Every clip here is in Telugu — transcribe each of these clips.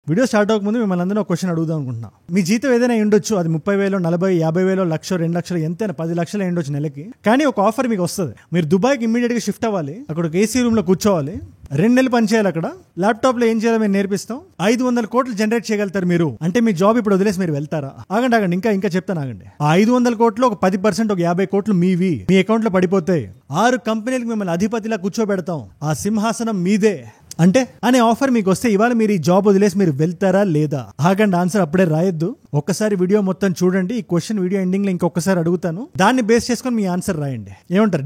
వీడియో స్టార్ట్ అవ్వకముందు మిమ్మల్ని అందరూ ఒక క్వశ్చన్ అడుగుదాం అనుకుంటున్నా. మీ జీతం ఏదైనా ఉండొచ్చు, అది 30,000, 40,000, 50,000, 1,00,000, 2,00,000 ఎంతైనా 10 లక్షలు ఉండొచ్చు నెలకి. కానీ ఒక ఆఫర్ మీకు వస్తుంది, మీరు దుబాయ్కి ఇమీడియట్ గా షిఫ్ట్ అవ్వాలి, అక్కడ ఒక ఏసీ రూమ్ లో కూర్చోవాలి, 2 నెలలు పని చేయాలి. అక్కడ ల్యాప్టాప్ లో ఏం చేయాలో మేము నేర్పిస్తాం, 500 కోట్లు జనరేట్ చేయగలుగుతారు మీరు. అంటే మీ జాబ్ ఇప్పుడు వదిలేసి మీరు వెళ్తారా? ఆగండి ఇంకా చెప్తాను ఆగండి. ఆ 500 కోట్లు ఒక 10%, ఒక 50 కోట్లు మీవి, మీ అకౌంట్ లో పడిపోతాయి. 6 కంపెనీలకు మిమ్మల్ని అధిపతిలా కూర్చోబెడతాం, ఆ సింహాసనం మీదే అంటే అనే ఆఫర్ మీకు వస్తే ఇవాళ మీరు ఈ జాబ్ వదిలేసి మీరు వెళ్తారా లేదా? ఆగండి, ఆన్సర్ అప్పుడే రాయొద్దు, ఒక్కసారి వీడియో మొత్తం చూడండి. ఈ క్వశ్చన్ వీడియో ఎండింగ్ లో ఇంకొకసారి అడుగుతాను, దాన్ని బేస్ చేసుకొని మీ ఆన్సర్ రాయండి. ఏమంటారు?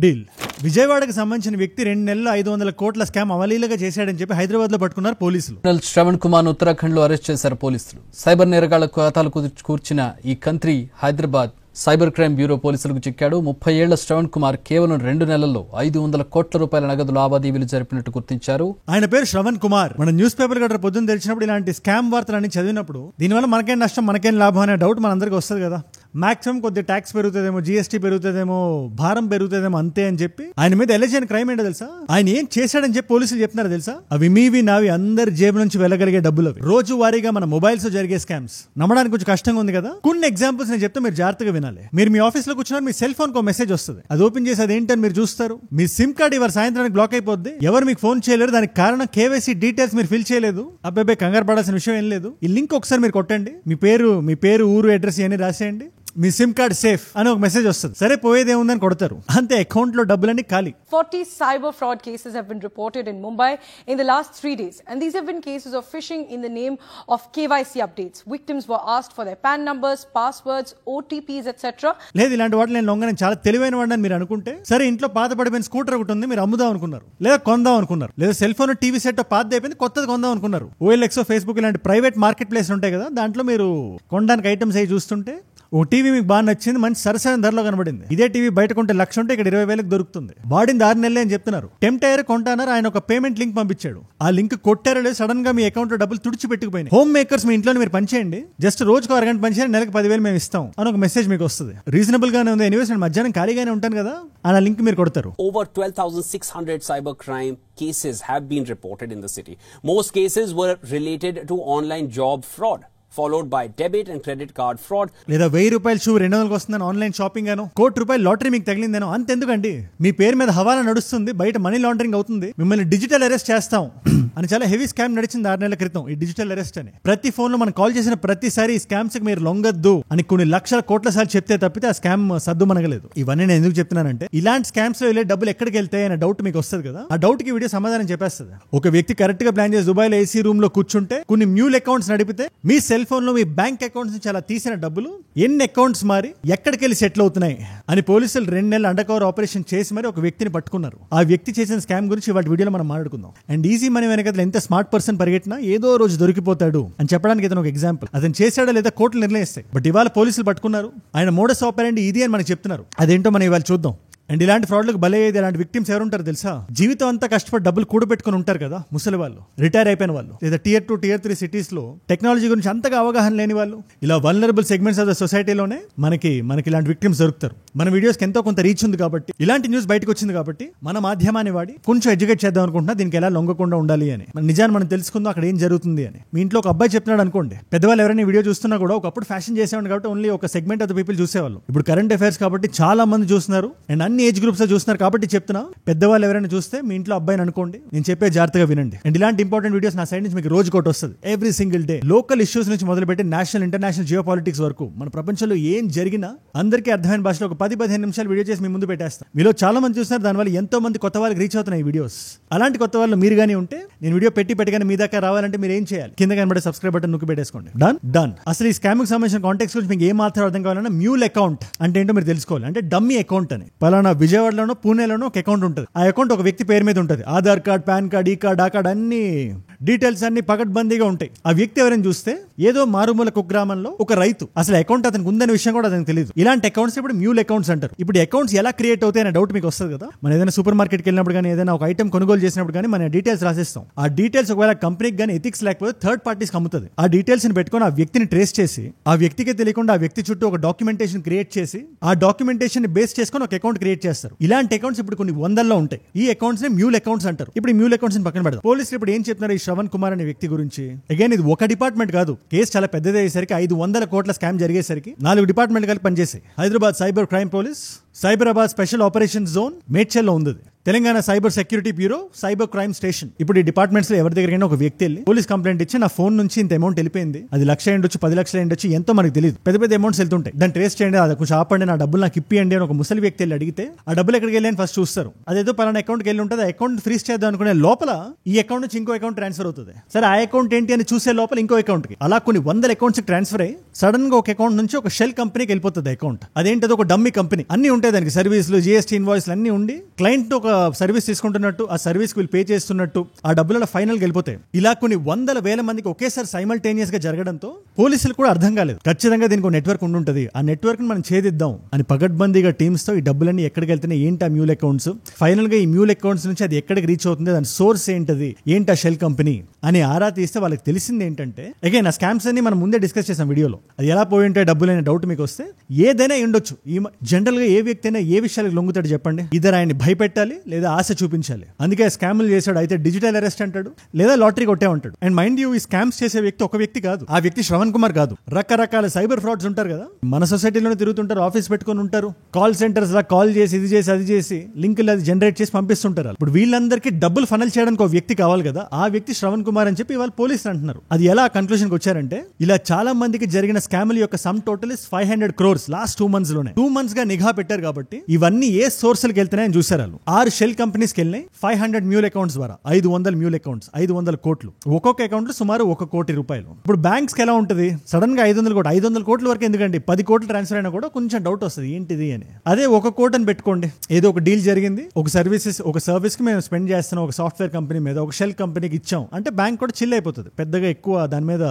డీల్. విజయవాడకు సంబంధించిన వ్యక్తి 2 నెలలు 500 కోట్ల స్కామ్ అవలీలగా చేశాడని చెప్పి హైదరాబాద్ లో పట్టుకున్నారు పోలీసులు. శ్రవణ్ కుమార్ ఉత్తరాఖండ్ లో అరెస్ట్ చేశారు పోలీసులు. సైబర్ నేరగాళ్ల ఖాతాలు కూర్చిన ఈ కంత్రి హైదరాబాద్ సైబర్ క్రైమ్ బ్యూరో పోలీసులకు చిక్కాడు. 30 ఏళ్ల శ్రవణ్ కుమార్ కేవలం 2 నెలల్లో 500 కోట్ల రూపాయల నగదు లావాదేవీలు జరిపినట్టు గుర్తించారు. ఆయన పేరు శ్రవణ్ కుమార్. మన న్యూస్ పేపర్ గట్రా పొద్దున్న తెరిచినప్పుడు ఇలాంటి స్కామ్ వార్తలన్నీ చదివినప్పుడు దీనివల్ల మనకేం నష్టం, మనకేం లాభం అనే డౌట్ మనందరికీ వస్తుంది కదా. మాక్సిమం కొద్దిగా ట్యాక్స్ పెరుగుతుందేమో, జీఎస్టీ పెరుగుతుందేమో, భారం పెరుగుతుందేమో, అంతే అని చెప్పి ఆయన మీద ఎలక్షన్ క్రైమ్ ఏంటో తెలుసా? ఆయన ఏం చేశాడని చెప్పి పోలీసులు చెప్తున్నారు తెలుసా? అవి మీవి నావి అందరి జేబు నుంచి వెళ్ళగలిగే డబ్బులు. అవి రోజు వారీగా మన మొబైల్స్ జరిగే స్కామ్స్. నమ్మడానికి కొంచెం కష్టంగా ఉంది కదా. కొన్ని ఎగ్జాంపుల్స్ నేను చెప్తే మీరు జాగ్రత్తగా వినాలి. మీరు మీ ఆఫీస్ లో కూర్చున్నారు, మీ సెల్ ఫోన్ కు మెసేజ్ వస్తుంది, అది ఓపెన్ చేసి అది ఏంటని మీరు చూస్తారు. మీ సిమ్ కార్డ్ ఇవాళ సాయంత్రానికి బ్లాక్ అయిపోద్ది, ఎవరు మీకు ఫోన్ చేయలేరు. దానికి కారణం కేవైసీ డీటెయిల్స్ మీరు ఫిల్ చేయలేదు. అబ్బాయి కంగారు పడాల్సిన విషయం ఏం లేదు. ఈ లింక్ ఒకసారి మీరు కొట్టండి, మీ పేరు, ఊరు, అడ్రస్ ఇవన్నీ రాసేయండి, మీ సిమ్ కార్డ్ సేఫ్ అని ఒక మెసేజ్ వస్తుంది. సరే పోయేదేముందని కొడతారు, అంతే, అకౌంట్ లో డబ్బులన్నీ ఖాళీ. 40 cyber fraud cases have been reported in Mumbai in the last 3 days, and these have been cases of phishing in the name of KYC updates. Victims were asked for their PAN numbers, passwords, OTPs, etc. లేదు, ఇలాంటి వాటిని నేను లొంగ, నేను చాలా తెలివైన వాడిని మీరు అనుకుంటే, సరే ఇంట్లో పాత పడిపోయిన స్కూటర్ ఒకటి ఉంది, మీరు అమ్ముదాం అనుకున్నారు, లేదా కొందాం అనుకున్నారు, లేదా సెల్ ఫోన్ టీవీ సెట్ పాత అయిపోయింది, కొత్తది కొందాం అనుకున్నారు. OLX, ఫేస్బుక్ ఇలాంటి ప్రైవేట్ మార్కెట్ ప్లేస్ ఉంటాయి కదా, దాంట్లో మీరు కొనడానికి ఐటమ్స్ అవి చూస్తుంటే ఓ టీవీ మీకు బాగా నచ్చింది, మంచి సరసమైన ధరలో కనబడింది. ఇదే టీవీ బయట కొంటే 1,00,000 ఉంటే ఇక్కడ 20,000కి దొరుకుతుంది. వాడింది 6 నెలలే అని చెప్తున్నారు. టెంప్ట్ అయ్యారు, కొంటారు. ఆయన ఒక పేమెంట్ లింక్ పంపించాడు, ఆ లింక్ కొట్టారో లేదు, సడన్ గా మీ అకౌంట్ లో డబ్బులు తుడిచి పెట్టుకుపోయినాయి. హోమ్ మేకర్స్, మీ ఇంట్లో మీరు పనిచేయండి, జస్ట్ రోజుకు 1 గంట పనిచేయండి, నెలకు 10,000 మేము ఇస్తాం అని ఒక మెసేజ్ మీకు వస్తుంది. రీజనబుల్ గానే ఉంది. ఎనీవేస్ నేను మధ్యాహ్నం ఖాళీగానే ఉంటాను కదా అని ఆ లింక్ మీరు కొడతారు. Over 12,600 cyber crime cases have been reported in the city. Most cases were related to online job fraud, followed by debit and credit card fraud. లేదా 1,000 రూపాయల షూ 200కి వస్తుందని ఆన్లైన్ షాపింగ్ గాను, 1 కోటి రూపాయల లాటరీ మీకు తగిలిందేనో. అంతెందుకండి, మీ పేరు మీద హవాలా నడుస్తుంది, బయట మనీ లాండరింగ్ అవుతుంది, మిమ్మల్ని డిజిటల్ అరెస్ట్ చేస్తాం అని చాలా హెవీ స్కామ్ నడిచింది 6 నెలల క్రితం. ఈ డిజిటల్ అరెస్ట్ అని ప్రతి ఫోన్ లో మనం కాల్ చేసిన ప్రతిసారి ఈ స్కామ్స్ కి మీరు లొంగద్దు అని కొన్ని లక్షల కోట్ల సార్లు చెప్తే తప్పితే ఆ స్కామ్ సద్దు మనగలేదు. ఇవన్నీ నేను ఎందుకు చెప్తున్నానంటే, ఇలాంటి స్కామ్స్ లో వెళ్ళే డబ్బులు ఎక్కడికి వెళ్తాయి అనే డౌట్ మీకు వస్తుంది కదా. ఆ డౌట్ కి వీడియో సమాధానం చెప్పేస్తుంది. ఒక వ్యక్తి కరెక్ట్ గా ప్లాన్ చేసి దుబాయ్ లో ఏసీ రూమ్ లో కూర్చుంటే, కొన్ని మ్యూల్ అకౌంట్స్ నడిపితే, మీ సెల్ ఫోన్ లో మీ బ్యాంక్ అకౌంట్స్ నుంచి అలా తీసిన డబ్బులు ఎన్ని అకౌంట్స్ మారి ఎక్కడికి వెళ్ళి సెటిల్ అవుతున్నాయి అని పోలీసులు 2 నెలలు అండర్ కవర్ ఆపరేషన్ చేసి మరి ఒక వ్యక్తిని పట్టుకున్నారు. ఆ వ్యక్తి చేసిన స్కామ్ గురించి వాటి వీడియోలో మనం మాట్లాడుకుందాం. అండ్ ఈజీ మనీ వెనకాల ఎంత స్మార్ట్ పర్సన్ పరిగెట్టినా ఏదో రోజు దొరికిపోతాడు అని చెప్పడానికి ఇతను ఒక ఎగ్జాంపుల్. అతను చేశాడా లేదా కోర్టులు నిర్ణయిస్తాయి. బట్ ఇవాళ పోలీసులు పట్టుకున్నారు, ఆయన మోడస్ ఆపరెండి ఇది అని మనకి చెప్తున్నారు. అదేంటో మనం ఇవాళ చూద్దాం. అండ్ ఇలాంటి ఫ్రాడ్లకు బలయ్యేది, ఇలాంటి విక్టిమ్స్ ఎవరుంటారు తెలుసా? జీవితం అంతా కష్టపడి డబ్బులు కూడబెట్టుకుని ఉంటారు కదా, ముసలి వాళ్ళు, రిటైర్ అయిపోయిన వాళ్ళు, లేదా Tier 2, Tier 3 సిటీస్ లో టెక్నాలజీ గురించి అంతగా అవగాహన లేని వాళ్ళు, ఇలా వల్నరబుల్ సెగ్మెంట్స్ ఆఫ్ ద సొసైటీలోనే మనకి ఇలాంటి విక్టిమ్స్ దొరుకుతారు. మన వీడియోస్ ఎంతో కొంత రీచ్ ఉంది కాబట్టి, ఇలాంటి న్యూస్ బయటకు వచ్చింది కాబట్టి మన మాధ్యమాన్ని వాడి కొంచెం ఎడ్యుకేట్ చేద్దాం అనుకుంటున్నా, దీనికి ఎలా లొంగకుండా ఉండాలి అని. మన నిజాన్ని మనం తెలుసుకుందాం, అక్కడ ఏం జరుగుతుంది అని. మీ ఇంట్లో ఒక అబ్బాయి చెప్తున్నాడు అనుకోండి, పెద్దవాళ్ళు ఎవరైనా వీడియో చూస్తున్నా కూడా ఒకప్పుడు ఫ్యాషన్ చేసేవాడు కాబట్టి ఓన్లీ ఒక సెగ్మెంట్ ఆఫ్ ద పీపుల్ చూసేవాళ్ళు. ఇప్పుడు కరెంట్ అఫైర్స్ కాబట్టి చాలా మంది చూస్తున్నారు, అండ్ అన్ని ఏజ్ గ్రూప్స్ చూస్తున్నారు కాబట్టి చెప్తున్నా, పెద్దవాళ్ళు ఎవరైనా చూస్తే మీ ఇంట్లో అబ్బాయిని అనుకోండి, నేను చెప్పే జాగ్రత్తగా వినండి. అండ్ ఇలాంటి ఇంపార్టెంట్ వీడియోస్ నా సైడ్ నుంచి మీకు రోజు కోట్ వస్తుంది, every single day. Local issues నుంచి మొదలుపెట్టి నేషనల్, ఇంటర్నేషనల్ జియో పాలిటిక్స్ వరకు మన ప్రపంచంలో ఏం జరిగినా అందరికీ అర్థమైన భాషలో ఒక 10-15 నిమిషాలు వీడియో చేసి మీ ముందు పెట్టేస్తాను. మీలో చాలా మంది చూస్తున్నారు, దానివల్ల ఎంతో మంది కొత్త వాళ్ళకి రీచ్ అవుతున్నాయి ఈ వీడియోస్. అలాంటి కొత్త వాళ్ళు మీరు గానీ ఉంటే, నేను వీడియో పెట్టగానే మీ దాకా రావాలంటే మీరు ఏం చేయాలి? కింద కనబడే సబ్స్క్రైబ్ బటన్ నొక్కి పెట్టేసుకోండి. డన్. అసలు ఈ స్కామ్ కి సంబంధించిన కాంటాక్ట్స్ గురించి మీకు ఏం మాత్రం అర్థం కావాలన్నా, మ్యూల్ అకౌంట్ అంటే ఏంటో మీరు తెలుసుకోవాలి. అంటే డమ్మీ అకౌంట్ అని. పలానా విజయవాడలోనో పూణేలోనో ఒక అకౌంట్ ఉంటుంది. ఆ అకౌంట్ ఒక వ్యక్తి పేరు మీద ఉంటుంది. ఆధార్ కార్డ్, పాన్ కార్డ్, ఈ కార్డ్, ఆ కార్డ్, అన్ని డీటెయిల్స్ అన్ని పకడ్బందీగా ఉంటాయి. ఆ వ్యక్తి ఎవరైనా చూస్తే ఏదో మారుమూల కుగ్రామంలో ఒక రైతు, అసలు అకౌంట్ అతనికి ఉందనే విషయం కూడా అతనికి తెలియదు. ఇలాంటి అకౌంట్స్ ఇప్పుడు మ్యూల్ అకౌంట్స్ అంటారు. ఇప్పుడు అకౌంట్స్ ఎలా క్రియేట్ అవుతాయి అనే డౌట్ మీకు వస్తుంది కదా. మనం ఏదైనా సూపర్ మార్కెట్కి వెళ్ళినప్పుడు కానీ, ఏదైనా ఒక ఐటమ్ కొనుగోలు చేసినప్పుడు కానీ మన డీటెయిల్స్ రాసిస్తాం. ఆ డీటెయిల్స్ ఒకవేళ కంపెనీకి కానీ ఎథిక్స్ లేకపోతే థర్డ్ పార్టీస్కి అమ్ముతుంది. ఆ డీటెయిల్స్ ని పెట్టుకొని ఆ వ్యక్తిని ట్రేస్ చేసి, ఆ వ్యక్తికి తెలియకుండా ఆ వ్యక్తి చుట్టూ ఒక డాక్యుమెంటేషన్ క్రియేట్ చేసి, ఆ డాక్యుమెంటేషన్ బేస్ చేసుకొని ఒక అకౌంట్ క్రియేట్ చేస్తారు. ఇలాంటి అకౌంట్స్ ఇప్పుడు కొన్ని 100లో ఉంటాయి. ఈ అకౌంట్స్ ని మ్యూల్ అకౌంట్స్ అంటారు. ఇప్పుడు ఈ మ్యూల్ అకౌంట్స్ పక్కన పెడతాం. పోలీసులు ఇప్పుడు ఏం చెప్తున్నారు, ఈ శ్రవణ్ కుమార్ అనే వ్యక్తి గురించి. అగైన్ ఇది ఒక డిపార్ట్మెంట్ కాదు, కేసు చాలా పెద్దది అయ్యేసరికి 500 కోట్ల స్కామ్ జరిగేసరికి 4 డిపార్ట్మెంట్ కలిపి పనిచేసాయి. Hyderabad cyber crime police, Cyberabad special operation zone మేడ్చల్లో ఉంది, Telangana cyber security bureau, cyber crime station. ఇప్పుడు ఈ డిపార్ట్మెంట్స్ లో ఎవరి దగ్గరైనా ఒక వ్యక్తి వెళ్ళి పోలీస్ కంప్లైంట్ ఇచ్చి నా ఫోన్ నుంచి ఇంత అమౌంట్ వెళ్ళిపోయింది, అది 1,00,000 ఉండొచ్చు, 10 లక్షలు ఉండొచ్చు, ఎంతో మనకు తెలియదు, పెద్ద పెద్ద అమౌంట్స్ వెళ్తుంటాయి, దాన్ని ట్రేస్ చేయండి, అది కొంచెం ఆపండి, నా డబ్బులు నాకు ఇప్పియండి అని ఒక ముసలి వ్యక్తి వెళ్ళి అడిగితే ఆ డబ్బులు ఎక్కడికి వెళ్ళి అని ఫస్ట్ చూస్తారు. అదేదో పలానా అకౌంట్కి వెళ్ళి ఉంటుంది, ఆ అకౌంట్ ఫ్రీజ్ చేద్దాం అనుకునే లోపల ఈ అకౌంట్ నుంచి ఇంకో అకౌంట్ ట్రాన్స్ఫర్ అవుతుంది. సరే ఆ అకౌంట్ ఏంటి అని చూసే లోపల ఇంకో అకౌంట్ కి అలా కొన్ని 100 అకౌంట్స్ ట్రాన్స్ఫర్ అయ్యి సడన్ గా ఒక అకౌంట్ నుంచి ఒక షెల్ కంపెనీకి వెళ్ళిపోతుంది అకౌంట్. అదేంటది ఒక డమ్మీ కంపెనీ, అన్ని ఉంటాయి దానికి, సర్వీసులు, జిఎస్టీ ఇన్వాయిస్లు అన్ని ఉండి క్లయింట్ ఒక సర్వీస్ తీసుకుంటున్నట్టు, ఆ సర్వీస్ వీళ్ళు పే చేస్తున్నట్టు, ఆ డబ్బుల ఫైనల్ వెళ్ళిపోతాయి. ఇలా కొన్ని 100,000 మందికి ఒకేసారి సైమల్టేనియస్ గా జరగడంతో పోలీసులు కూడా అర్థం కాలేదు, ఖచ్చితంగా దీనికి ఒక నెట్వర్క్ ఉండుంటది, ఆ నెట్వర్క్ ని మనం ఛేదిద్దాం అని పగడ్బందీగా టీమ్స్ తో ఈ డబ్బులన్నీ ఎక్కడికి వెళ్తున్నాయి, ఏంటి ఆ మ్యూల్ అకౌంట్స్, ఫైనల్ గా ఈ మ్యూల్ అకౌంట్స్ నుంచి అది ఎక్కడికి రీచ్ అవుతుంది, దాని సోర్స్ ఏంటది, ఏంటి ఆ షెల్ కంపెనీ అని ఆరా తీస్తే వాళ్ళకి తెలిసింది ఏంటంటే, అగైన్ ఆ స్కామ్స్ అన్ని మనం ముందే డిస్కస్ చేసాం వీడియోలో, అది ఎలా పోయి ఉంటే డబ్బులు అనే డౌట్ మీకు వస్తే ఏదైనా ఉండొచ్చు. ఈ జనరల్ గా ఏ వ్యక్తి అయినా ఏ విషయాలకు లొంగుతాడు చెప్పండి, ఇద్దరు ఆయన్ని భయపెట్టాలి లేదా ఆశ చూపించాలి. అందుకే స్కామ్లు చేశాడు, అయితే డిజిటల్ అరెస్ట్ అంటాడు లేదా లాటరీ కొట్టే ఉంటాడు. అండ్ మైండ్ యూ, ఈ స్కామ్స్ చేసే వ్యక్తి ఒక వ్యక్తి కాదు, ఆ వ్యక్తి శ్రవణ్ కుమార్ కాదు, రకరకాల సైబర్ ఫ్రాడ్స్ ఉంటారు కదా, మన సొసైటీలోనే తిరుగుతుంటారు, ఆఫీస్ పెట్టుకుని ఉంటారు, కాల్ సెంటర్స్ లా కాల్ చేసి ఇది చేసి అది చేసి లింకులు అది జనరేట్ చేసి పంపిస్తుంటారు. ఇప్పుడు వీళ్ళందరికీ డబ్బులు ఫనల్ చేయడానికి ఒక వ్యక్తి కావాలి కదా, ఆ వ్యక్తి శ్రవణ్ కుమార్ అని చెప్పి వాళ్ళు పోలీసులు అంటున్నారు. అది ఎలా కన్క్లూజన్ కి వచ్చారంటే, ఇలా చాలా మందికి జరిగిన స్కామ్ల యొక్క sum total is 500 crores last 2 months లోనే. 2 months గా నిఘా పెట్టారు కాబట్టి ఇవన్నీ ఏ సోర్సులకు వెళ్తున్నాయని చూసారు. 6 షెల్ కంపెనీస్కి వెళ్ళినాయి, 500 మ్యూల్ అకౌంట్స్ ద్వారా 500 మ్యూల్ అకౌంట్స్, 500 కోట్లు, ఒక్కొక్క అకౌంట్ లో సుమారు 1 కోటి రూపాయలు. ఇప్పుడు బ్యాంక్స్ కి ఎలా ఉంటుంది, సడన్ గా 500 కోట్ల వరకు ఎందుకండి, 10 కోట్లు ట్రాన్స్ఫర్ అయినా కూడా కొంచెం డౌట్ వస్తుంది ఏంటిది అని. అదే 1 కోటి అని పెట్టుకోండి, ఏదో ఒక డీల్ జరిగింది, ఒక సర్వీస్ కి మేము స్పెండ్ చేస్తున్నాం, ఒక సాఫ్ట్వేర్ కంపెనీ మీద, ఒక షెల్ కంపెనీకి ఇచ్చాం అంటే బ్యాంక్ కూడా చిల్ అయిపోతుంది, పెద్దగా ఎక్కువ దాని మీద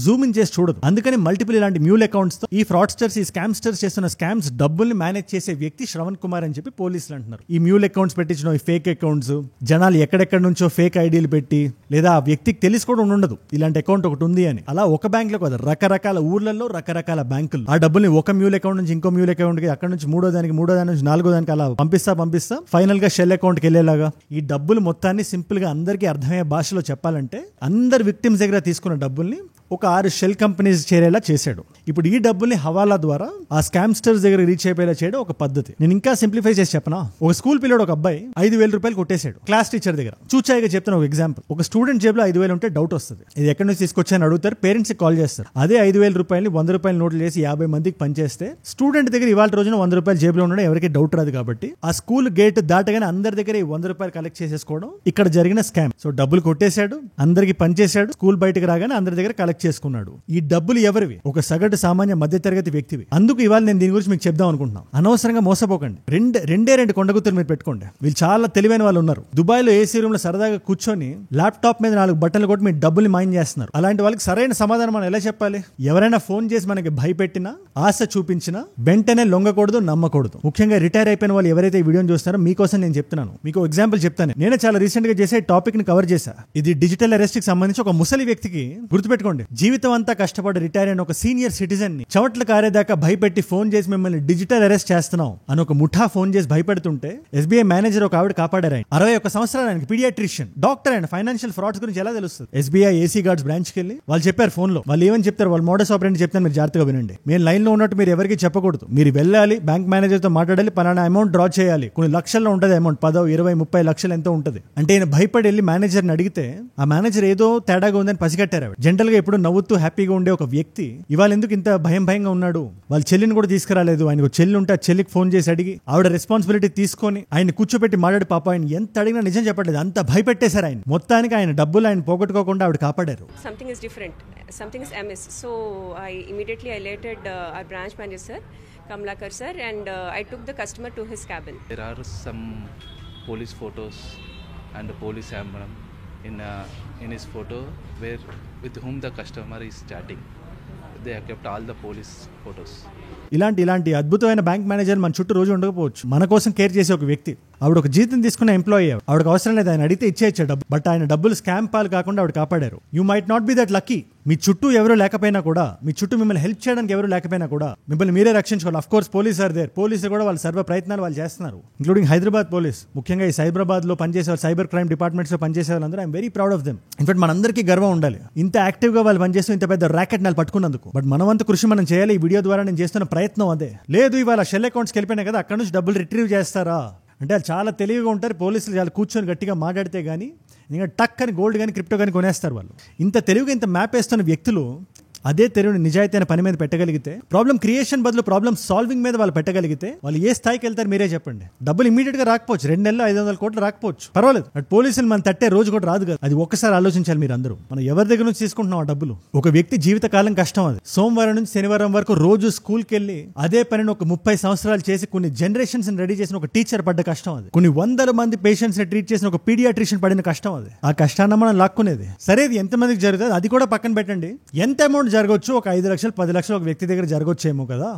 జూమ్ ఇన్ చేసి చూడదు. అందుకని మల్టిపుల్ ఇలాంటి మ్యూల్ అకౌంట్స్ తో ఈ ఫ్రాడ్స్టర్స్, ఈ స్కామ్స్టర్స్ చేస్తున్న స్కామ్స్ డబ్బుల్ని మేనేజ్ చేసే వ్యక్తి శ్రవణ్ కుమార్ అని చెప్పి పోలీసులు అంటున్నారు. ఈ మ్యూల్ అకౌంట్స్ పెట్టించిన ఈ ఫేక్ అకౌంట్స్, జనాలు ఎక్కడెక్కడ నుంచో ఫేక్ ఐడీలు పెట్టి, లేదా ఆ వ్యక్తికి తెలిసి కూడా ఉండదు ఇలాంటి అకౌంట్ ఒకటి ఉంది అని, అలా ఒక బ్యాంక్ లో కాదు, రకరకాల ఊర్లలో రకరకాల బ్యాంకులు ఆ డబ్బుల్ని ఒక మ్యూల్ అకౌంట్ నుంచి ఇంకో మ్యూల్ అకౌంట్ కి, అక్కడ నుంచి మూడో దాని నుంచి 4వ దానికి అలా పంపిస్తా ఫైనల్ గా షెల్ అకౌంట్ కి వెళ్ళేలాగా ఈ డబ్బులు మొత్తాన్ని సింపుల్ గా అందరికీ అర్థమయ్యే భాషలో చెప్పాలంటే, అందరు విక్టిమ్స్ దగ్గర తీసుకున్న డబ్బుల్ని ఒక 6 షెల్ కంపెనీస్ చేరేలా చేశాడు. ఇప్పుడు ఈ డబ్బుల్ని హవాలా ద్వారా ఆ స్కామ్స్టర్స్ దగ్గర రీచ్ అయిపోయేలా చేయడం ఒక పద్ధతి. నేను ఇంకా సింప్లిఫై చేసి చెప్పనా, ఒక స్కూల్ పిల్లడు, ఒక అబ్బాయి 5,000 రూపాయలు కొట్టేశాడు క్లాస్ టీచర్ దగ్గర. చూచాయిగా చెప్తాను ఒక ఎగ్జాంపుల్, ఒక స్టూడెంట్ జేబులో 5,000 ఉంటే డౌట్ వస్తుంది, ఇది ఎక్కడి నుంచి తీసుకొచ్చాయని అడుగుతారు, పేరెంట్స్ కి కాల్ చేస్తారు. అదే 5,000 రూపాయలు 100 రూపాయల నోట్లు చేసి 50 మందికి పనిచేస్తే స్టూడెంట్ దగ్గర ఇవాళ రోజున 100 రూపాయలు జేబులో ఉండడం ఎవరికి డౌట్ రాదు. కాబట్టి ఆ స్కూల్ గేట్ దాటగానే అందరి దగ్గర 100 రూపాయలు కలెక్ట్ చేసేసుకోవడం ఇక్కడ జరిగిన స్కామ్. సో డబ్బులు కొట్టేశాడు, అందరికి పనిచేశాడు, స్కూల్ బయటకు రాగానే అందరి దగ్గర కలెక్ట్ చేసుకున్నాడు. ఈ డబ్బులు ఎవరివి, ఒక సగటు సామాన్య మధ్యతరగతి వ్యక్తివి. అందుకు ఇవాళ నేను దీని గురించి మీకు చెప్దాం అనుకుంటున్నాను. అనవసరంగా మోసపోకండి, రెండే కొండగుతులు మీరు పెట్టుకోండి. వీళ్ళు చాలా తెలివైన వాళ్ళు ఉన్నారు. దుబాయ్ లో ఏసీ రూమ్ లో సరదాగా కూర్చొని ల్యాప్టాప్ మీద 4 బట్టలు కొట్టి మీ డబ్బుల్ని మాయం చేస్తున్నారు. అలాంటి వాళ్ళకి సరైన సమాధానం మనం ఎలా చెప్పాలి? ఎవరైనా ఫోన్ చేసి మనకి భయపెట్టినా, ఆశ చూపించినా వెంటనే లొంగకూడదు, నమ్మకూడదు. ముఖ్యంగా రిటైర్ అయిపోయిన వాళ్ళు ఎవరైతే ఈ వీడియోని చూస్తున్నారో మీకోసం నేను చెప్తున్నాను. మీకు ఎగ్జాంపుల్ చెప్తాను. నేనే చాలా రీసెంట్ గా చేసే టాపిక్ ని కవర్ చేశా. ఇది డిజిటల్ అరెస్ట్ కి సంబంధించి ఒక ముసలి వ్యక్తికి, గుర్తుపెట్టుకోండి, జీవితం అంతా కష్టపడి రిటైర్ అయిన ఒక సీనియర్ సిటిజన్ ని చెమట్లు కారేదాకా భయపెట్టి ఫోన్ చేసి మిమ్మల్ని డిజిటల్ అరెస్ట్ చేస్తున్నాం అని ఒక ముఠా ఫోన్ చేసి భయపెడుతుంటే ఎస్బీఐ మేనేజర్ ఒక ఆవిడ కాపాడారు. ఆయన 61 సంవత్సరాలు, ఆయనకి పీడియాట్రిషియన్, డాక్టర్. ఆయన ఫైనాన్షియల్ ఫ్రాడ్స్ గురించి ఎలా తెలుస్తుంది? ఎస్బీఐ ఏసీ గార్డ్స్ బ్రాంచ్ కి వెళ్ళి వాళ్ళు చెప్పారు ఫోన్ లో, వాళ్ళు ఏమని చెప్తారు, వాళ్ళు మోడస్ ఆపరేంట్ చెప్తారు, మీరు జాగ్రత్తగా వినండి. మేము లైన్ లో ఉన్నట్టు మీరు ఎవరికి చెప్పకూడదు, మీరు వెళ్ళాలి, బ్యాంక్ మేనేజర్ తో మాట్లాడాలి, పలానా అమౌంట్ డ్రా చేయాలి, కొన్ని లక్షల్లో ఉంటుంది అమౌంట్, 10, 20, 30 లక్షలు ఎంతో ఉంటుంది అంటే. ఆయన భయపడి వెళ్ళి మేనేజర్ ని అడిగితే ఆ మేనేజర్ ఏదో తేడాగా ఉందని పసిగట్టారు. జనరల్ గా ఎప్పుడు నవ్వుతూ హ్యాపీగా ఉండే ఒక వ్యక్తి ఇవాళ ఎందుకు ఇంత భయంగా ఉన్నాడు? వాళ్ళ చెల్లిని కూడా తీసుకురాలేదు. ఆయనకు చెల్లి ఉంటే ఆ చెల్లికి ఫోన్ చేసి అడిగి ఆవిడ రెస్పాన్సిబిలిటీ తీసుకొని ఆయన కూర్చోబెట్టి మాట్లాడి, పాప ఆయన ఎంత అడిగినా నిజం చెప్పట్లేదు, అంత భయపెట్టేశారు ఆయన. మొత్తానికి ఆయన డబ్బులు ఆయన పోగొట్టుకోకుండా ఆవిడ కాపాడారు. Something is different, something is amiss. So I immediately alerted our branch manager sir, Kamlakar sir, and I took the customer to his cabin. There are some police photos and a police emblem in his photo where with whom the customer is chatting. They have kept all the police photos. ఇలాంటి అద్భుతమైన బ్యాంక్ మేనేజర్ మన చుట్టూ రోజు ఉండకపోవచ్చు. మన కోసం కేర్ చేసే ఒక వ్యక్తి ఆవిడ ఒక జీతం తీసుకున్న ఎంప్లాయీ, ఆవిడకి అవసరం లేదు, ఆయన అడిగితే ఇచ్చేయచ్చు డబ్బు. బట్ ఆయన డబ్బులు స్కామ్ పాలు కాకుండా ఆవిడ కాపాడారు. You might not be that lucky. మీ చుట్టూ ఎవరు లేకపోయినా కూడా, మీ చుట్టూ మిమ్మల్ని హెల్ప్ చేయడానికి ఎవరు లేకపోయినా కూడా మిమ్మల్ని మీరే రక్షించుకోవాలి. Of course police are there. పోలీసులు కూడా వాళ్ళ సర్వ ప్రయత్నాలు వాళ్ళు చేస్తున్నారు, ఇంక్లూడింగ్ హైదరాబాద్ పోలీస్. ముఖ్యంగా ఈ సైబరాబాద్ లో పనిచేసే వాళ్ళు, సైబర్ క్రైమ్ డిపార్ట్మెంట్స్ లో పనిచేసే వాళ్ళందరూ I'm very proud of them. In fact మనందరికీ గర్వం ఉండాలి ఇంత యాక్టివ్ గా వాళ్ళు పనిచేస్తూ ఇంత పెద్ద ర్యాకెట్ నాలు పట్టుకున్నందుకు. బట్ మనవంత కృషి మనం చేయాలి. ఈ వీడియో ద్వారా నేను చేస్తున్న ప్రయత్నం అదే. లేదు ఇవాళ షెల్ అకౌంట్స్కి వెళ్ళిపోయినాయి కదా, అక్కడ నుంచి డబ్బులు రిట్రీవ్ చేస్తారా అంటే వాళ్ళు చాలా తెలివిగా ఉంటారు. పోలీసులు చాలా కూర్చొని గట్టిగా మాట్లాడితే కానీ ఇంకా టక్ అని గోల్డ్ కానీ క్రిప్టో కానీ కొనేస్తారు వాళ్ళు. ఇంత తెలివిగా ఇంత మ్యాప్ వేస్తున్న వ్యక్తులు అదే తెలివిని నిజాయితీ అయిన పని మీద పెట్టగలిగితే, ప్రాబ్లం క్రియేషన్ బదులు ప్రాబ్లం సాల్వింగ్ మీద వాళ్ళు పెట్టగలిగితే వాళ్ళు ఏ స్థాయికి వెళ్తారు మీరే చెప్పండి. డబ్బులు ఇమీడియట్ గా రాకపోవచ్చు, 2 నెలలు 500 కోట్లు రాకపోవచ్చు, పర్వాలేదు. బట్ పోలీసులు మనం తట్టే రోజు కూడా రాదు కదా. అది ఒక్కసారి ఆలోచించాలి మీరు అందరూ. మనం ఎవరి దగ్గర నుంచి తీసుకుంటున్నాం ఆ డబ్బులు? ఒక వ్యక్తి జీవితకాలం కష్టం అది. సోమవారం నుంచి శనివారం వరకు రోజు స్కూల్కి వెళ్ళి అదే పనిని ఒక 30 సంవత్సరాలు చేసి కొన్ని జనరేషన్స్ రెడీ చేసిన ఒక టీచర్ పడ్డ కష్టం అది. కొన్ని 100 మంది పేషెంట్స్ ని ట్రీట్ చేసిన ఒక పీడియాట్రిషియన్ పడిన కష్టం అది. ఆ కష్టాన్ని మనం లాక్కునేది. సరే ఇది ఎంతమందికి జరుగుతుంది అది కూడా పక్కన పెట్టండి. ఎంత అమౌంట్ జరగవచ్చు? ఒక 5 లక్షలు 10 లక్షలు ఒక వ్యక్తి దగ్గర జరగొచ్చేమో కదా,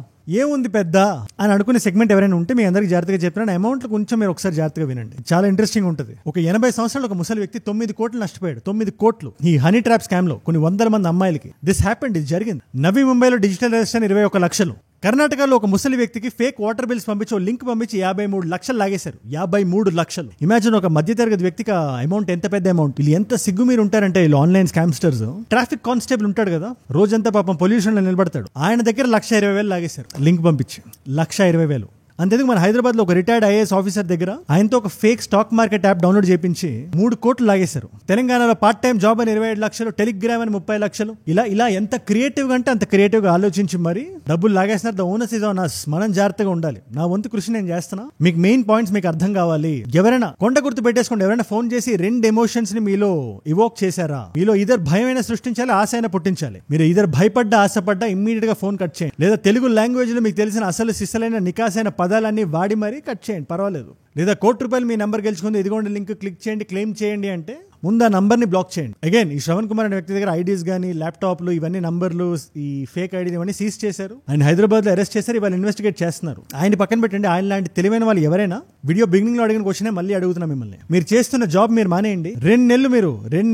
ఏముంది పెద్ద అని అనుకునే సెగ్మెంట్ ఎవరైనా ఉంటే మీ అందరికి జాగ్రత్తగా చెప్తున్నాను. అమౌంట్ కొంచెం మీరు ఒకసారి జాగ్రత్తగా వినండి, చాలా ఇంట్రెస్టింగ్ ఉంటుంది. ఒక 80 సంవత్సరాలు ఒక ముసలి వ్యక్తి 9 కోట్లు నష్టపోయాడు. 9 కోట్లు ఈ హనీ ట్రాప్ స్కామ్ లో కొన్ని 100 మంది అమ్మాయిలకి. దిస్ హ్యాపెండ్, ఇది జరిగింది. నవీ ముంబైలో డిజిటల్ అరెస్ట్ 21 లక్షలు. కర్ణాటకలో ఒక ముసలి వ్యక్తికి ఫేక్ వాటర్ బిల్స్ పంపించి లింక్ పంపించి 53 లక్షలు లాగేశారు. 53 లక్షలు. ఇమాజిన్ ఒక మధ్యతరగతి వ్యక్తికి అమౌంట్ ఎంత పెద్ద అమౌంట్. వీళ్ళు ఎంత సిగ్గు మీరు ఉంటారంటే వీళ్ళు ఆన్లైన్ స్కామ్స్టర్స్. ట్రాఫిక్ కానిస్టేబుల్ ఉంటాడు కదా, రోజంతా పాపం పొల్యూషన్ లో నిలబడతాడు, ఆయన దగ్గర 1,20,000 లాగేశారు లింక్ పంపించి. 1,20,000. అంతేందుకు మన హైదరాబాద్ లో ఒక రిటైర్డ్ ఐఏఎస్ ఆఫీసర్ దగ్గర ఆయనతో ఒక fake stock market app download చేయించి 3 కోట్లు లాగేశారు. తెలంగాణలో పార్ట్ టైం జాబ్ అని 27 లక్షలు, టెలిగ్రామ్ అని 30 లక్షలు. ఇలా ఎంత క్రియేటివ్ గా అంటే అంత క్రియేటివ్ గా ఆలోచించి మరి డబ్బులు లాగేస్తున్నారు. The owners is on us. మనం జాగ్రత్తగా ఉండాలి. నా వంతు కృషి నేను చేస్తున్నా. మీకు మెయిన్ పాయింట్స్ మీకు అర్థం కావాలి. ఎవరైనా కొండ గుర్తు పెట్టేసుకోండి. ఎవరైనా ఫోన్ చేసి 2 ఎమోషన్స్ ని మీలో ఇవోక్ చేశారా? మీలో ఇద్దరు భయమైనా సృష్టించాలి, ఆశ అయినా పుట్టించాలి. మీరు ఇద్దరు భయపడ్డా ఆశపడ్డా ఇమ్మీడియట్ గా ఫోన్ కట్ చేయండి. లేదా తెలుగు లాంగ్వేజ్ లో మీకు తెలిసిన అసలు సిస్సలైన నికాసైన పదాలన్నీ వాడి మరీ కట్ చేయండి, పర్వాలేదు. లేదా ₹1,00,00,000 మీ నెంబర్ గెలుచుకుంది, ఇదిగోండి లింక్ క్లిక్ చేయండి, క్లెయిమ్ చేయండి అంటే ముందు ఆ నంబర్ని బ్లాక్ చేయండి. అగైన్ ఈ శ్రవణ్ కుమార్ అనే వ్యక్తి దగ్గర ఐడీస్ కానీ ల్యాప్టాప్లు ఇవన్నీ నంబర్లు ఈ ఫేక్ ఐడీ ఇవన్నీ సీజ్ చేశారు. ఆయన హైదరాబాద్ లో అరెస్ట్ చేశారు. ఇవాళ ఇన్వెస్టిగేట్ చేస్తున్నారు. ఆయన పక్కన పెట్టండి. ఆయన లాంటి తెలివైన వాళ్ళు ఎవరైనా వీడియో బిగినింగ్ లో అడిగిన క్వశ్చన్ మళ్ళీ అడుగుతున్నా మిమ్మల్ని. మీరు చేస్తున్న జాబ్ మీరు మానేయండి. 2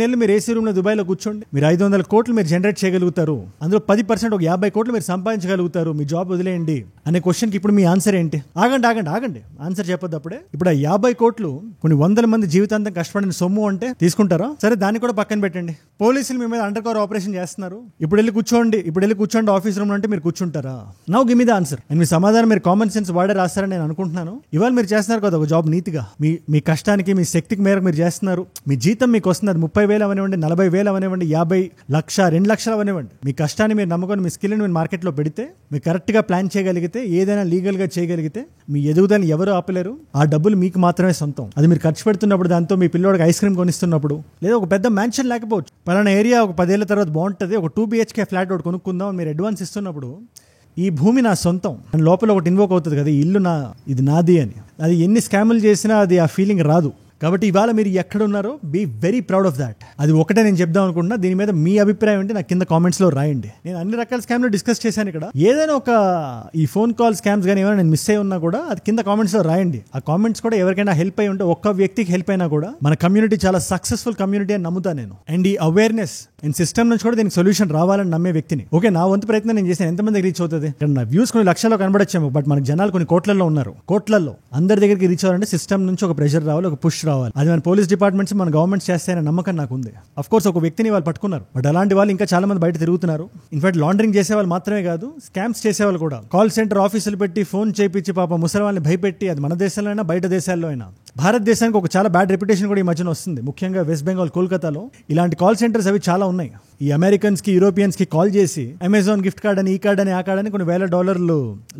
నెలలు మీరు ఏసీ రూమ్ లో దుబాయ్ లో కూర్చోండి. మీరు 500 కోట్లు మీరు జనరేట్ చేయగలుగుతారు. అందులో 10% ఒక 50 కోట్లు మీరు సంపాదించగలుగుతారు. మీ జాబ్ వదిలేయండి అనే క్వశ్చన్ కి ఇప్పుడు మీ ఆన్సర్ ఏంటి? ఆగండి ఆన్సర్ చెప్పొద్దు అప్పుడే. ఇప్పుడు ఆ 50 కోట్లు కొన్ని 100 మంది జీవితాంతం కష్టపడిన సొమ్ము అంటే తీసుకుంటారా? సరే దాన్ని కూడా పక్కన పెట్టండి. పోలీసులు మీ మీద అండర్ కవర్ ఆపరేషన్ చేస్తున్నారు. ఇప్పుడు వెళ్ళి కూర్చోండి ఆఫీస్ రూమ్ లో అంటే మీరు కూర్చుంటారా? Now give me the answer. And మీ సమాధానం మీరు కామన్ సెన్స్ వాడే రాస్తారని నేను అనుకుంటున్నాను. ఇవాళ మీరు చేస్తున్నారు కదా ఒక జాబ్ నీతిగా, మీ కష్టానికి మీ శక్తికి మేరకు మీరు చేస్తున్నారు. మీ జీతం మీకు వస్తుంది. అది 30,000 అవనివ్వండి, 40,000 అవనివ్వండి, 50 లక్ష 2 లక్షలు అవనివ్వండి. మీ కష్టాన్ని మీరు నమ్ముకొని మీ స్కిల్ని మీరు మార్కెట్లో పెడితే, మీరు కరెక్ట్ గా ప్లాన్ చేయగలిగితే, ఏదైనా లీగల్ గా చేయగలిగితే మీ ఎదుగుదలని ఎవరు ఆపలేరు. ఆ డబ్బులు మీకు మాత్రమే సొంతం. అది మీరు ఖర్చు పెడుతున్నప్పుడు, దాంతో మీ పిల్లోడికి ఐస్ క్రీమ్ కొనిస్తున్నప్పుడు, లేదా ఒక పెద్ద మ్యాన్షన్ లేకపోవచ్చు, పలానా ఏరియా ఒక 10 ఏళ్ల తర్వాత బాగుంటుంది, ఒక 2 BHK ఫ్లాట్ ఒకటి కొనుక్కుందాం మీరు అడ్వాన్స్ ఇస్తున్నప్పుడు, ఈ భూమి నా సొంతం అని లోపల ఒకటి ఇన్వోక్ అవుతుంది కదా, ఈ ఇల్లు ఇది నాది అని. అది ఎన్ని స్కాములు చేసినా అది ఆ ఫీలింగ్ రాదు. కాబట్టి ఇవాళ మీరు ఎక్కడ ఉన్నారో be very proud of that. అది ఒకటే నేను చెప్దాం అనుకుంటున్నా. దీని మీద మీ అభిప్రాయం ఏంటి నాకు కింద కామెంట్స్ లో రాయండి. నేను అన్ని రకాల స్కామ్లు డిస్కస్ చేశాను ఇక్కడ. ఏదైనా ఒక ఈ ఫోన్ కాల్ స్కామ్స్ కానీ ఏమైనా నేను మిస్ అయి ఉన్నా కూడా అది కింద కామెంట్స్ లో రాయండి. ఆ కామెంట్స్ కూడా ఎవరికైనా హెల్ప్ అయి ఉంటే, ఒక్క వ్యక్తికి హెల్ప్ అయినా కూడా మన కమ్యూనిటీ చాలా సక్సెస్ఫుల్ కమ్యూనిటీ అని నమ్ముతాను నేను. అండ్ ఈ అవేర్నెస్ అండ్ సిస్టమ్ నుంచి కూడా దీనికి సొల్యూషన్ రావాలని నమ్మే వ్యక్తిని. ఓకే, నా వంతు ప్రయత్నం నేను చేశాను. ఎంతమందికి రీచ్ అవుతుంది? నా వ్యూస్ కొన్ని లక్షల్లో కనబడచ్చేమో, బట్ మనకు జనాలు కొన్ని కోట్లలో ఉన్నారు. కోట్లలో అందరి దగ్గరికి రీచ్ అవ్వాలంటే సిస్టమ్ నుంచి ఒక ప్రెషర్ రావాలి, ఒక పుష్ రావాలి. అది మన పోలీస్ డిపార్ట్మెంట్స్ మన గవర్నమెంట్స్ చేస్తాయనే నమ్మకం నాకు ఉంది. అఫ్ కోర్స్ ఒక వ్యక్తిని వాళ్ళు పట్టుకున్నారు, బట్ అలాంటి వాళ్ళు ఇంకా చాలా మంది బయట తిరుగుతున్నారు. ఇన్ఫాక్ట్ లాండరింగ్ చేసే వాళ్ళు మాత్రమే కాదు, స్కామ్స్ చేసేవాళ్ళు కూడా. కాల్ సెంటర్ ఆఫీసులు పెట్టి ఫోన్ చేయించి పాప ముసలి వాళ్ళని భయపెట్టి, అది మన దేశంలో అయినా బయట దేశాల్లో అయినా. భారతదేశానికి ఒక చాలా బ్యాడ్ రెప్యుటేషన్ కూడా ఈ మధ్యన వస్తుంది. ముఖ్యంగా వెస్ట్ బెంగాల్, కోల్కతాలో ఇలాంటి కాల్ సెంటర్స్ అవి చాలా ఉన్నాయి. ఈ అమెరికన్స్ కి, యూరోపియన్స్ కి కాల్ చేసి అమెజాన్ గిఫ్ట్ కార్డ్ అని, ఈ కార్డ్ అని, ఆ కార్డ్ అని కొన్ని $1,000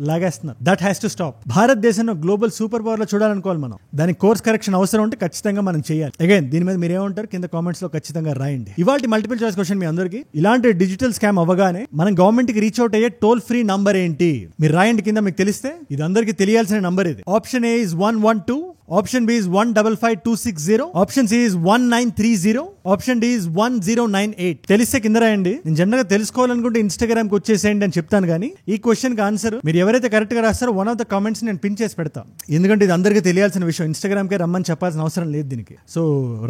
లాగేస్తున్నారు. That has to stop. భారతదేశంలో గ్లోబల్ సూపర్ పవర్ లో చూడాలనుకోవాలి మనం. దానికి కోర్స్ కరెక్షన్ అవసరం ఉంటే ఖచ్చితంగా మనం చేయాలి. అగైన్ దీని మీద మీరు ఏమంటారు కింద కామెంట్స్ లో ఖచ్చితంగా రాయండి. ఇవాళ మల్టిపుల్ చాయిస్ క్వశ్చన్ మీ అందరికి. ఇలాంటి డిజిటల్ స్కామ్ అవ్వగానే మనం గవర్నమెంట్ కి రీచ్ అవుట్ అయ్యే టోల్ ఫ్రీ నంబర్ ఏంటి? మీరు రాయండి కింద. మీకు తెలిస్తే ఇది అందరికి తెలియాల్సిన నంబర్ ఇది. Option A is 112, option B is 155-260, option C is 1930, option D is 1098. తెలిస్తే కింద రాయండి. నేను జనరల్ గా తెలుసుకోవాలనుకుంటే ఇన్స్టాగ్రామ్ కి వచ్చేసేయండి అని చెప్తాను, కానీ ఈ క్వశ్చన్ కి ఆన్సర్ మీరు ఎవరైతే కరెక్ట్ గా రాస్తారో వన్ ఆఫ్ ద కామెంట్స్ నేను పిన్ చేసి పెడతా. ఎందుకంటే ఇది అందరికీ తెలియాల్సిన విషయం. ఇన్స్టాగ్రామ్ కే రమ్మని చెప్పాల్సిన అవసరం లేదు దీనికి. So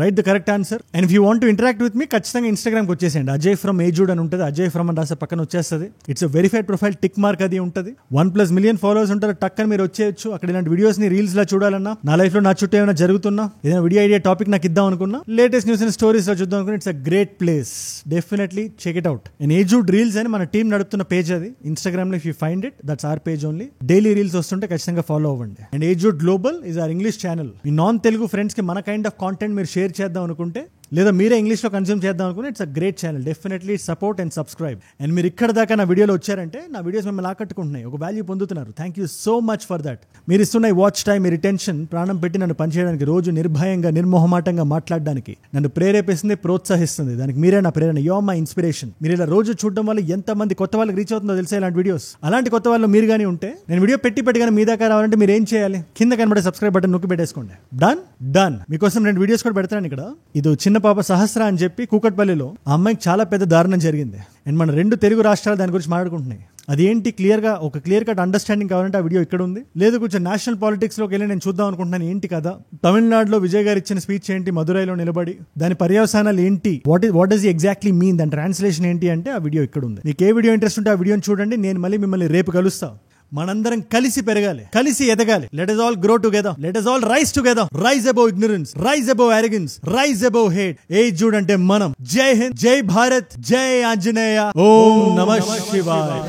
write the correct answer. And if you want to interact with me, ఖచ్చితంగా ఇన్స్టాగ్రామ్ కి వచ్చేసేయండి. అజయ్ ఫ్రమ్ ఏజూడ్ అని ఉంటుంది. అజయ్ ఫ్రమ్ అని రాసే పక్కన వచ్చేస్తుంది. It's a verified profile, tick mark అది ఉంటుంది. 1+ మిలియన్ ఫాలోవర్స్ ఉంటారు. టక్ అని మీరు వచ్చేయచ్చు. అక్కడ ఇలాంటి వీడియోస్ ని రీల్స్ లా చూడాలన్నా, నా లైఫ్ లో నా చుట్టూ ఏమైనా జరుగుతున్నా, ఏదైనా వీడియో ఐడియా టాపిక్ నాకు ఇద్దాం అనుకున్నా, లేటెస్ట్ న్యూస్ అండ్ స్టోరీస్ లో చూద్దాం అనుకున్నా, it's a great place. Definitely check it out. And ఏజూడ్ రీల్స్ అని మన టీం నడుపుతున్న పేజ్ అది ఇన్స్టాగ్రామ్ లో. If you find it, that's our page only. Daily reels వస్తుంటే ఖచ్చితంగా ఫాలో అవ్వండి. అండ్ ఏజూడ్ global is our English channel. మీ నాన్ తెలుగు ఫ్రెండ్స్ కి మన కైండ్ ఆఫ్ కాంటెంట్ మీరు షేర్ చేద్దాం అనుకుంటే, లేదా మీరే ఇంగ్లీష్ లో కన్స్యూమ్ చేద్దాం అనుకుంటే, it's a great channel. Definitely support and subscribe. And మీరు ఇక్కడ దాకా నా వీడియోలో వచ్చారంటే, నా వీడియోస్ మిమ్మల్ని ఆకట్టుకుంటున్నాయి, ఒక వాల్యూ పొందుతున్నారు. Thank you so much for that. మీరు ఇస్తున్న వాచ్ టైం, మీ రిటెన్షన్, ప్రాణం పెట్టి నన్ను పనిచేయడానికి, రోజు నిర్భయంగా నిర్మోహమాటంగా మాట్లాడడానికి నన్ను ప్రేరేపిస్తుంది, ప్రోత్సహిస్తుంది. దానికి మీరే నా ప్రేరణ. You are my inspiration. మీరు ఇలా రోజు చూడడం వల్ల ఎంతమంది కొత్త వాళ్ళకి రీచ్ అవుతుందో తెలుసా ఇలాంటి వీడియోస్. అలాంటి కొత్త వాళ్ళు మీరు కానీ ఉంటే, నేను వీడియో పెట్టి కానీ మీ దాకా రావాలంటే మీరు ఏం చేయాలి? కింద కనబడే సబ్స్క్రైబ్ బటన్ నొక్కి పెట్టేసుకోండి. డన్. మీకోసం నేను వీడియోస్ కూడా పెడతాను ఇక్కడ. ఇది చిన్న పాప సహస్ర అని చెప్పి కూకట్పల్లిలో, ఆ అమ్మాయికి చాలా పెద్ద దారుణం జరిగింది. అండ్ మన 2 తెలుగు రాష్ట్రాలు దాని గురించి మాట్లాడుకుంటున్నాయి. అది ఏంటి ఒక క్లియర్ కట్ అండర్స్టాండింగ్ కావాలంటే ఆ వీడియో ఇక్కడ ఉంది. లేదు కొంచెం నేషనల్ పాలిటిక్స్ లోకి వెళ్ళి నేను చూద్దాం అనుకుంటున్నాను ఏంటి కదా, తమిళనాడులో విజయ్ గారు ఇచ్చిన స్పీచ్ ఏంటి, మదురైలో నిలబడి దాని పర్యవసానాలు ఏంటి, వాట్ డస్ ఎగ్జాక్ట్లీ మీన్, దాని ట్రాన్స్లేషన్ ఏంటి అంటే ఆ వీడియో ఇక్కడ ఉంది. మీకు ఏ వీడియో ఇంట్రెస్ట్ ఉంటే ఆ వీడియోని చూడండి. నేను మళ్ళీ మిమ్మల్ని రేపు కలుస్తా. మనందరం కలిసి పెరగాలి, కలిసి ఎదగాలి. Let us all grow together. Let us all rise together. Rise above ignorance, rise above arrogance, rise above hate. ఏజూడ్ అంటే మనం. జై హింద్, జై భారత్, జై ఆంజనేయ, ఓం నమః శివాయ.